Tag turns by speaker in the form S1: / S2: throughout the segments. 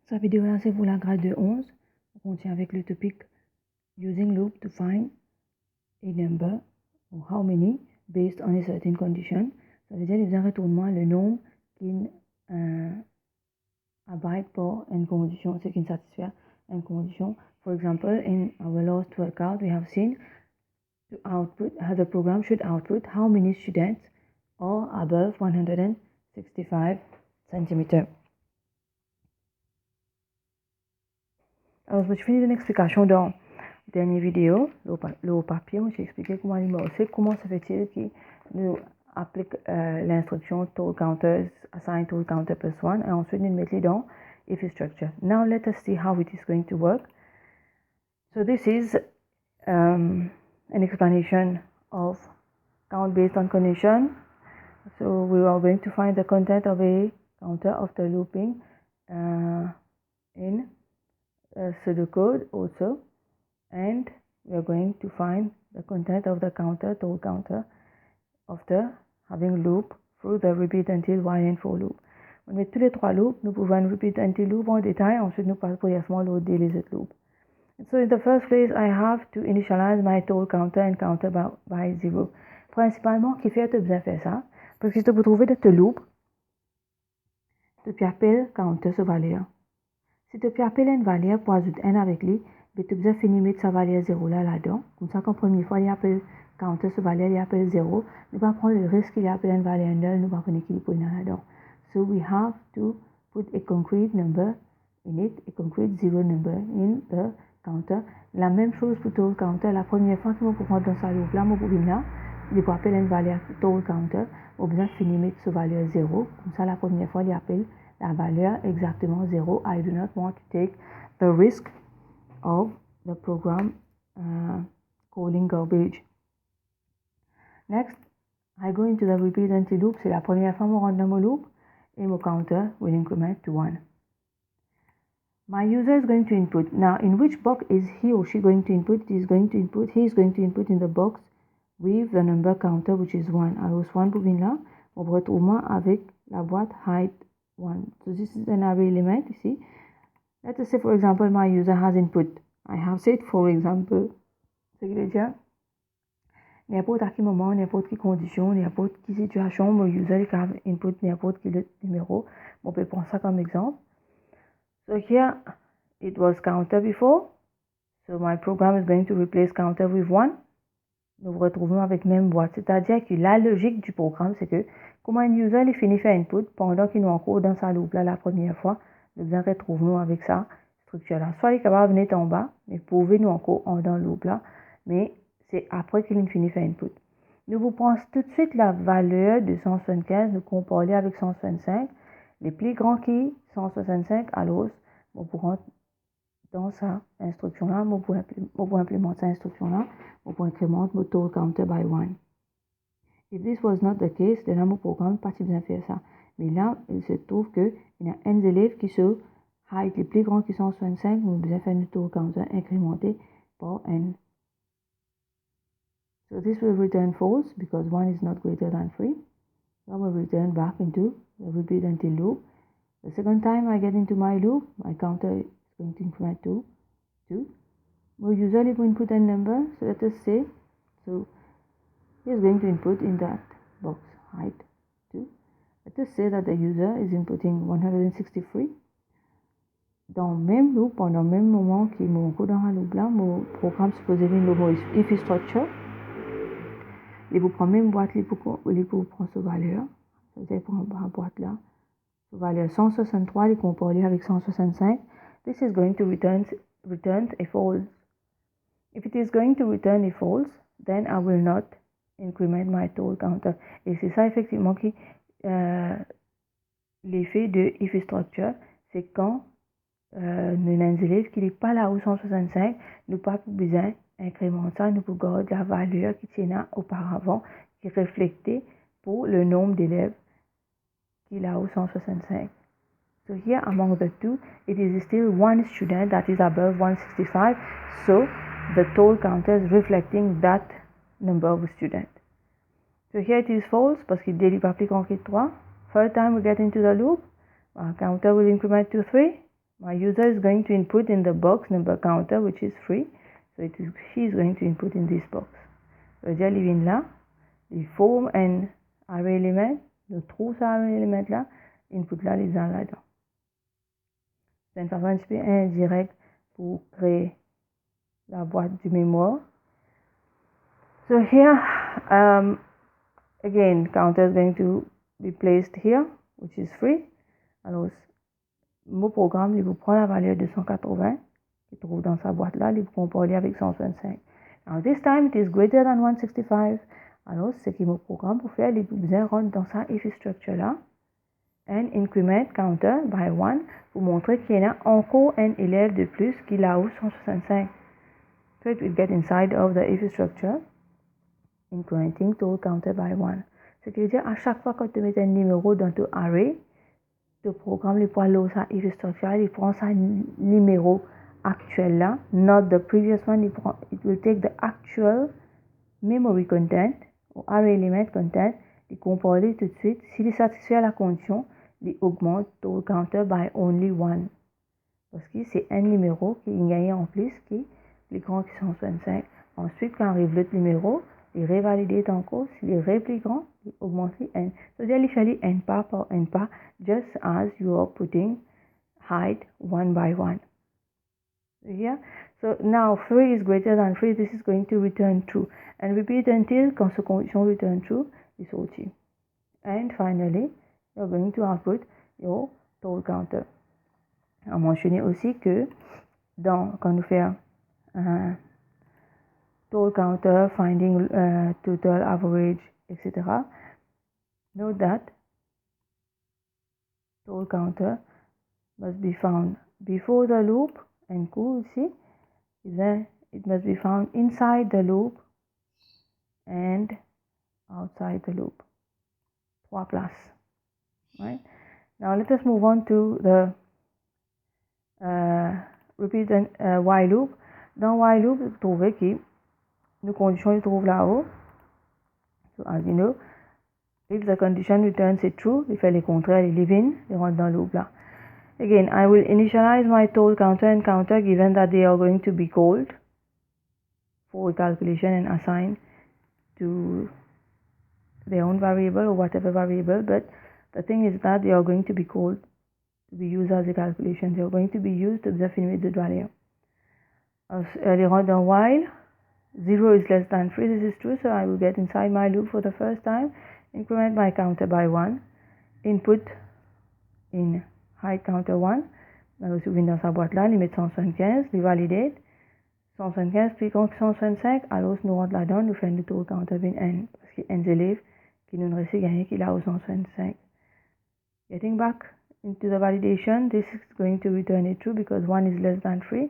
S1: Cette vidéo-là, c'est pour la grade de 11. On continue avec le topic Using loop to find a number or how many based on a certain condition. Ça veut dire les retournements, le nombre qui abide pour une condition, ce qui satisfait une condition. For example, in our last workout, we have seen to output how the program should output how many students are above 165 cm. Alors, je me suis fait une explication dans la dernière vidéo, le papier, je vais expliquer comment se fait-il que nous appliquons l'instruction total counters, assign total counter plus 1, et ensuite nous mettons dans if structure. Now let us see how it is going to work. So this is an explanation of count based on condition. So we are going to find the content of a counter after looping in pseudocode also, and we are going to find the content of the counter, total counter, after having loop through the repeat until while and for loop. On met tous les trois loops, nous pouvons repeat until loop en détail, ensuite nous passons brièvement loader les autres loops. So in the first place, I have to initialize my total counter and counter by 0. Principalement, qui fait besoin faire ça, parce que si tu peux trouver de loop, tu appelles counter ce valeur. Si tu appelles une valeur pour ajouter 1 avec lui, tu as besoin de mettre sa valeur 0 là-dedans. Comme ça, quand première fois, il appelle counter ce valeur, il appelle 0. Nous ne pas prendre le risque qu'il appelle une valeur nulle, nous ne pas prendre l'équilibre là-dedans. So we have to put a concrete number in it, a concrete 0 number in the counter. La même chose pour total counter. La première fois que je prends dans sa loupe là, je vais là, il peut appeler une valeur total counter. On besoin de mettre sa valeur 0. Comme ça, la première fois, il appelle la valeur exactement 0. I do not want to take the risk of the program calling garbage. Next, I go into the repeat until loop. C'est la première fois que je rentre dans mon loop et mon counter will increment to 1. My user is going to input. Now, in which box is he or she going to input? He is going to input in the box with the number counter, which is 1. Alors, 1 pour venir là, on retrouve avec la boîte height 1. So this is an array element ici. Let us say, for example, my user has input. I have said, for example, ce qui veut dire, n'importe à quel moment, n'importe quelle condition, n'importe quelle situation, mon user can input n'importe quel numéro. On peut prendre ça comme exemple. So here, it was counter before. So my program is going to replace counter with 1. Nous nous retrouvons avec même boîte. C'est-à-dire que la logique du programme, c'est que comment un user il finit faire input pendant qu'il est encore dans sa loupe là la première fois, nous nous retrouvons avec ça structure là. Soit il est capable de venir en bas, mais pour nous encore dans le loop là, mais c'est après qu'il finit faire input. Nous vous prenons tout de suite la valeur de 175, nous comparons avec 165. Les plus grands qui 165 alors on pourra dans sa instruction là, on pourra implémenter cette instruction là, on pourra incrémenter mon total counter by 1. If this was not the case, then mon programme pas bien faire ça. Mais là, il se trouve que il y a un élève qui se height les plus grands qui sont 165, on besoin faire un total counter incrémenté par n. So this will return false because 1 is not greater than 3. So I will return back into the repeat until loop. The second time I get into my loop, my counter is going to increment to 2. We usually input a number, so let us say, so he is going to input in that box height 2. Let us say that the user is inputting 163. Dans le même loop, pendant le même moment qu'il est encore dans la loop là, mon programme supposé venir le mot if structure. Il vous prend même boîte, il vous prend ce valeur. C'est-à-dire pour la boîte là. Valeur 163 est comparée avec 165. This is going to return a false. If it is going to return a false, then I will not increment my total counter. Et c'est ça effectivement qui l'effet de if structure, c'est quand nous avons un élève qui n'est pas là où 165, nous pas besoin incrémenter ça, nous pouvons garder la valeur qui était là auparavant, qui est reflétée pour le nombre d'élèves qui est là où 165. So here among the two, it is still one student that is above 165. So the total counter is reflecting that number of students. So here it is false parce qu'il délivre pas plus qu'en 3. Third time we get into the loop, our counter will increment to 3. my user is going to input in the box number counter which is free, so she is going to input in this box. So déjà il vient là, il forme un array element, le trouve ça array element là, input là les gens là-dedans. C'est une façon un petit peu indirecte pour créer la boîte du mémoire. So here again counter is going to be placed here which is free. Alors mon programme il vous prend la valeur de 180 qu'il trouve dans sa boîte là, il vous compare avec 165. Now this time it is greater than 165. Alors ce que mon programme pour faire, il besoin rentrer dans sa if structure là and increment counter by 1 pour montrer qu'il y a encore un élève de plus qui l'a où 165. So it will get inside of the if structure incrementing total counter by 1. Ce qui veut dire à chaque fois que tu mets un numéro dans ton array, le programme il prend sa if structure, il prend sa numéro actuel là, not the previous one, it will take the actual memory content ou array element content, il compare tout de suite. S'il satisfait la condition, il augmente total counter by only 1. Parce que c'est un numéro qui est gagné en plus qui est plus grand que 165. Ensuite, quand arrive l'autre numéro, il revalide encore. S'il est plus grand, il augmente le n. C'est-à-dire il fait n pas par n pas, just as you are putting height one by one. Yeah. So now 3 is greater than 3. This is going to return true. And repeat until quand ce condition return true is sorti. And finally, you're going to output your total counter. On mentionner aussi que quand nous faisons total counter, finding total average, etc. Note that total counter must be found before the loop and cool, see, then it must be found inside the loop and outside the loop. 3 places. Right? Now let us move on to the repeat and while loop. Dans while loop, vous trouvez que nos conditions se trouvent là-haut. So as you know, if the condition returns it true, il fait le contraire, il leave in, il rentre dans le loop là. Again, I will initialize my total counter and counter given that they are going to be called for calculation and assigned to their own variable or whatever variable, but the thing is that they are going to be called to be used as a calculation. They are going to be used to define the value. Les rentre dans while 0 is less than 3, this is true, so I will get inside my loop for the first time, increment my counter by 1, input in height counter 1, alors si vous venez dans sa boîte là, il met 175, il valide, 175 plus grand que 165, alors nous rentre là-dedans, nous faisons le total counter bin n, parce qu'il y a n élèves qui nous réussit gagner qu'il a au 165. Getting back into the validation, this is going to return it true because 1 is less than 3.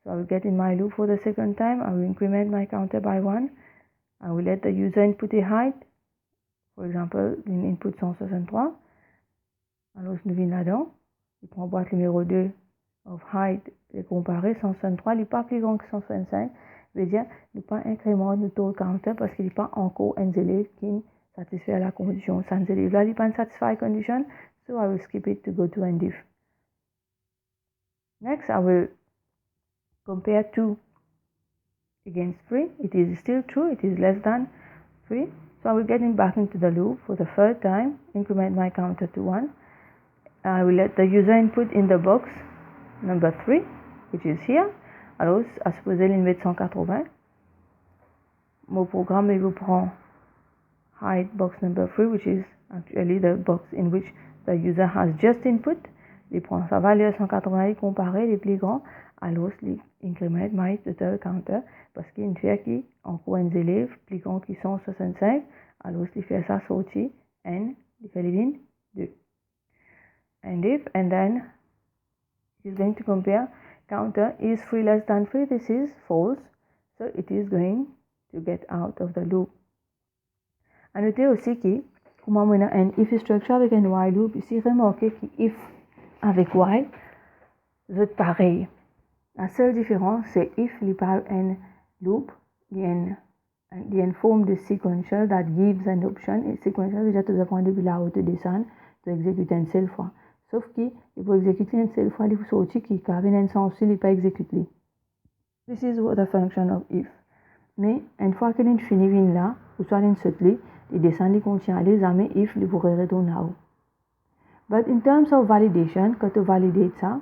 S1: So I will get in my loop for the second time. I will increment my counter by 1. I will let the user input a height. For example, in input 163. Alors, nous venons là-dedans. Il prend boîte numéro 2 of height et comparer 163. Il n'est pas plus grand que 165. Veut dire, il n'est pas incrément de total counter parce qu'il n'est pas encore un élève qui satisfait la condition. Sans élève là, il n'est pas satisfait la condition. So I will skip it to go to NDIF. Next, I will compare 2 against 3. It is still true, it is less than 3. So I will get back into the loop for the third time, increment my counter to 1. I will let the user input in the box number 3, which is here. Alors, à supposer il met 180. Mon programme, il vous prend height box number 3, which is actually the box in which the user has just input. Il prend sa valeur 180, il compare les plus grands. Alors, il increment my total counter parce qu'il y a une fois qui encore un élève plus grand qui sont 65. Alors, il fait ça sortir n, il fait les 2. And if, and then he's going to compare counter is 3 less than 3. This is false. So it is going to get out of the loop. À noter aussi que, comme on a un if structure avec un while loop, ici, remarquez que if avec while, c'est pareil. La seule différence, c'est if il parle un loop, il y a une forme de sequential that gives an option. Et sequential, déjà, tu dois prendre depuis la haute descente, tu exécutes une seule fois. Sauf qu'il faut exécuter une seule fois, il faut sortir qui carvent un sens, il n'est pas exécuté. This is the function of if. Mais une fois que l'infini vient là, ou soit l'insutli, il descend, il contient les amis, if, il pourrait retourner là-haut. But in terms of validation, quand tu valides ça,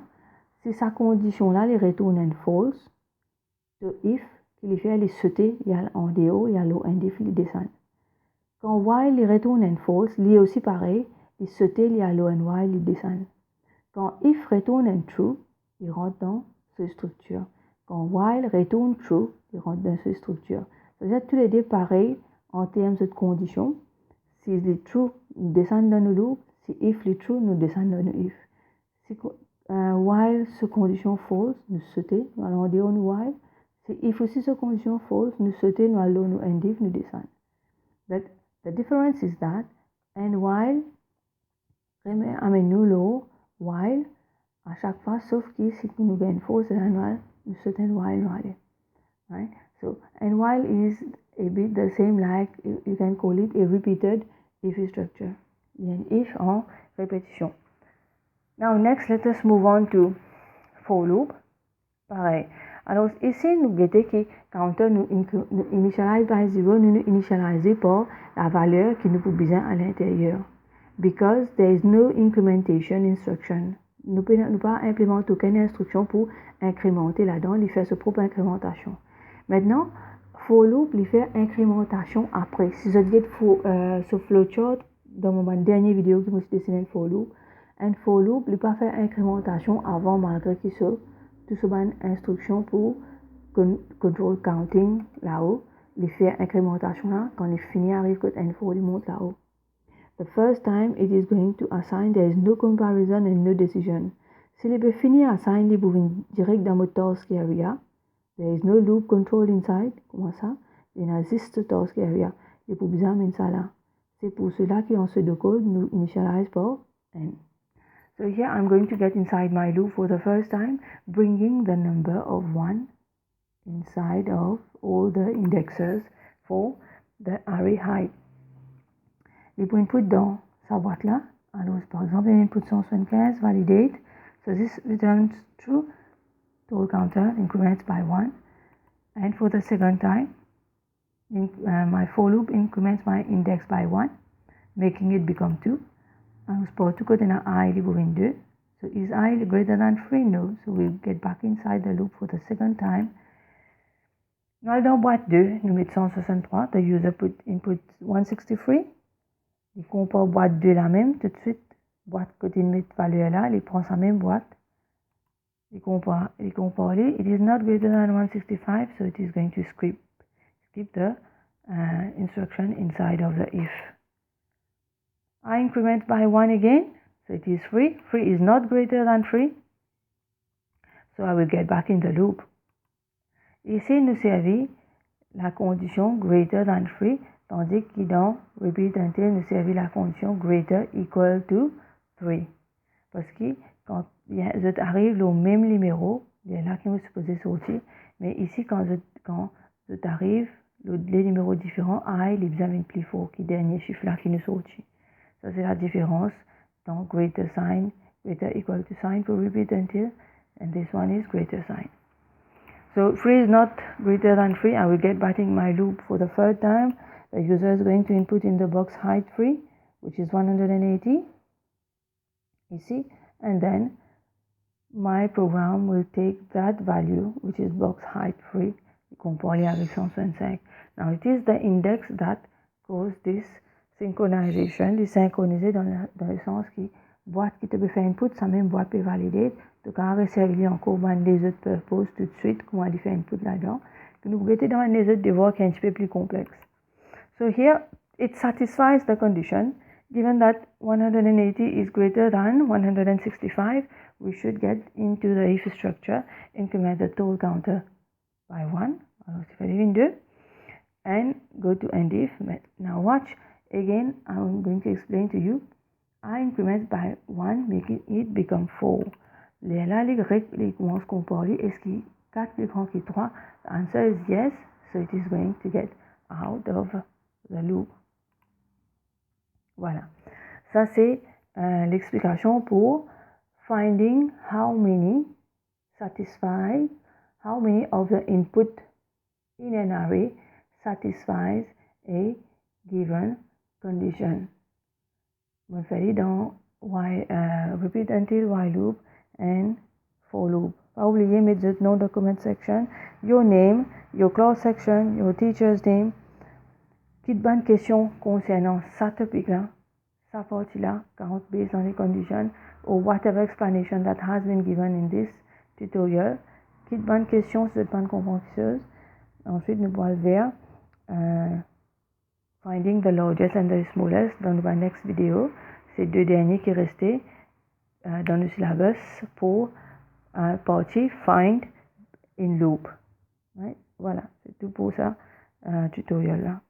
S1: si sa condition-là, il retourne en false, de if, qu'il fait les sauter, il y a en dehors, il y a l'eau, en if, il descend. Quand while il retourne en false, il est aussi pareil, il sauter, il y a l'eau, en while, il descend. Quand if retourne en true, il rentre dans cette structure. Quand while retourne true, il rentre dans cette structure. C'est-à-dire tous les deux pareils en termes de conditions. Si les true, nous descendons dans le loop. Si if les true, nous descendons dans le if. Si while ce condition false, nous sautons, nous allons dire while. Si if aussi ce condition false, nous sautons, nous allons nous end if, nous descendons. But the difference is that and while amène nous l'eau, while à chaque fois, sauf que si nous gagnons false, nous sautons while, right? So, and while is a bit the same like, you can call it a repeated if structure. Il y a un if en répétition. Now, next, let us move on to for loop. Pareil. Alors, ici, nous guettons que counter nous initialize by 0, nous initialiser par la valeur qui nous besoin à l'intérieur. Because there is no incrementation instruction. Nous ne pouvons pas implémenter aucune instruction pour incrémenter là-dedans, il fait sa propre incrémentation. Maintenant, for loop, il fait incrémentation après. Si vous avez ce flowchart dans mon dernière vidéo qui m'a dessiné for loop, un for loop, il pas faire incrémentation avant malgré qu'il soit tout ce ban instruction pour control counting là-haut, il fait incrémentation là, quand il finit arrive que un for il monte là-haut. The first time it is going to assign, there is no comparison and no decision. Si il peut finir assign, il peut venir direct dans mon task area. There is no loop control inside. Comment ça? Il n'existe task area. Il peut besoin de ça là. C'est pour cela qu'on se decode, nous initialize par n. So here I'm going to get inside my loop for the first time, bringing the number of 1 inside of all the indexes for the array height. Il peut input dans sa boîte là. Alors, par exemple, il input 175, validate. So this returns true. Total counter increments by 1. And for the second time, my for loop increments my index by 1, making it become 2. Alors, pour tout côté, I is 2. So is I greater than 3? No. So we'll get back inside the loop for the second time. Now, dans boîte 2, nous mettons 163. The user input 163. Il compare boîte 2 la même, tout de suite, boîte côté de mettre valeur là, il prend sa même boîte. Il compare, it is not greater than 165, so it is going to skip the instruction inside of the if. I increment by 1 again, so it is 3. 3 is not greater than 3, so I will get back in the loop. Ici, nous servit la condition greater than 3, tandis que dans repeat until, nous servit la condition greater equal to 3. Parce que quand vous arrivez au même numéro, il y a là qui est supposé sortir, mais ici, quand vous arrivez, les numéros différents, I, il est bien plus fort que le dernier chiffre là qui nous sortit. Ça, c'est la différence dans greater sign, greater equal to sign for repeat until, and this one is greater sign. So 3 is not greater than 3. I will get back in my loop for the third time. The user is going to input in the box height 3, which is 180. You see? And then my program will take that value, which is box height 3, compare avec 165. Now it is the index that causes this synchronization, les synchroniser dans le sens qui boîte qui te peut faire input, sa même boîte peut valider. Donc, on réserve encore les autres purposes tout de suite, comment aller faire input là-dedans. Nous regrettons dans les autres devoirs qui est un petit peu plus complexe. So here, it satisfies the condition. Given that 180 is greater than 165, we should get into the if structure, increment the total counter by 1, alors c'est fait 2, and go to end if. Now watch, again, I'm going to explain to you. I increment by 1, making it become 4. Là, les grecs, les commencent à comparer. Est-ce qu'il 4 plus grand que 3? The answer is yes, so it is going to get out of the loop. Voilà. Ça, c'est l'explication pour finding how many of the input in an array satisfies a given condition. On va faire dans repeat until while loop and for loop. Pas oublier mettre le nom de comment section, your name, your class section, your teacher's name. Petite bonne question concernant ça topic là, ça partie là, based on the condition or whatever explanation that has been given in this tutorial. Petite bonne question, c'est bonne compréhension. Ensuite, nous allons voir finding the largest and the smallest dans la next vidéo. C'est deux derniers qui restaient dans le syllabus pour partie find in loop. Ouais, voilà, c'est tout pour ça tutoriel là.